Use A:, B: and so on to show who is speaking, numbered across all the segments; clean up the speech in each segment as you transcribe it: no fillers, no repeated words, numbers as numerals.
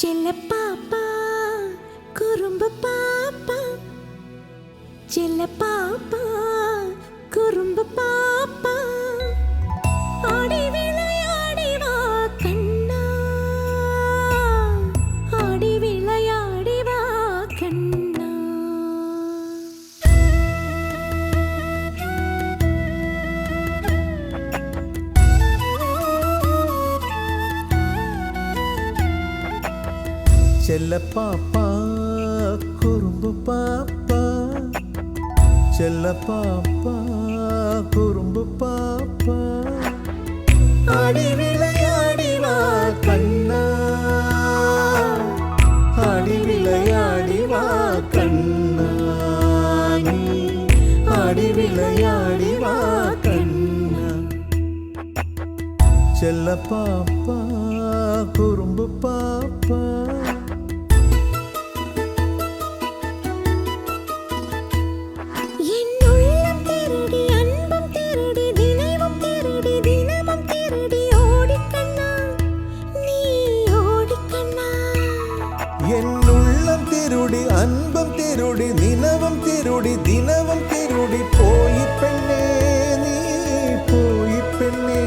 A: ചെല്ല പാപ്പ കുറുമ്പ് പാപ്പ ചെല്ല പാപ്പ കുറുമ്പ് പാപ്പ ആടി വിളയാടി വാ കണ്ണാ ആടി വിളയാടി വാ കണ്ണാ
B: ചെല്ല പാപ്പ കുറുമ്പ് പാപ്പ ചെല്ല പാപ്പ കുറുമ്പ് പാപ്പ ആടി വിളയാടി വാ കണ്ണാ ആടി വിളയാടി വാ കണ്ണാ നീ ആടി വിളയാടി വാ കണ്ണാ ചെല്ല പാപ്പ കുറുമ്പ് പാപ്പ എന്നുള്ളം തിരുടി അൻപം തിരുടി നിലവും തിരുടി ദിനവും തിരുടി പോയി പെണ്ണേ നീ പോയി പെണ്ണേ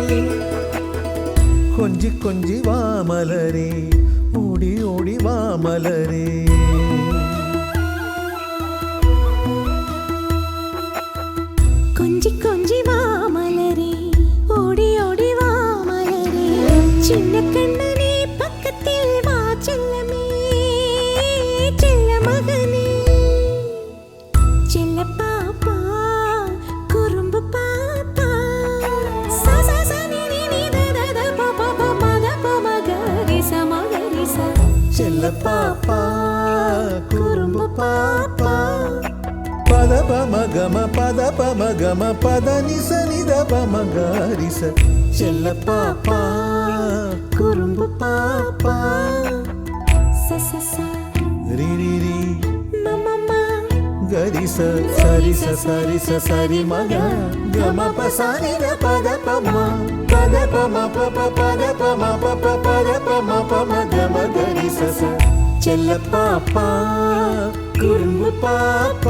B: കൊഞ്ചി കൊഞ്ചി വാ മലരേ ഓടി ഓടി വാ മലരേ
A: കൊഞ്ചി കൊഞ്ചി വാ മലരേ ഓടി ഓടി വാ മലരേ ചിന്നക്കണ്ണനെ പക്കത്തിൽ വാ ചെല്ലമേ ചെല്ലമകനേ ചെല്ല പാപ്പ കുറുമ്പ് പാപ്പ സ സ സ നി നി നി ദ ദ ദ പ പ പ മ ദ പ മ ഗ രി സ മ ഗ രി സ
B: ചെല്ല പാപ്പ കുറുമ്പ് പാപ്പ പദ പ മ ഗ മ പദ പ മ ഗ മ പദ നി സ നി ദ പ മ ഗ രി സ ചെല്ല പാപ്പ കുറുമ്പ് പാപ്പ
A: സ സ സ
B: രി രി രി
A: മ മ മ
B: ഗരി സ സരി സ സരി സ സരി മ ഗ ഗ മ പ സ നി ദ പദ പ മ പദ പ മ പ പ പദ പ മ പ പ പദ പ മ പ മ ഗ മ ഗ രി സ സ ചെല്ല പാപ്പ കുറുമ്പ് പാപ്പ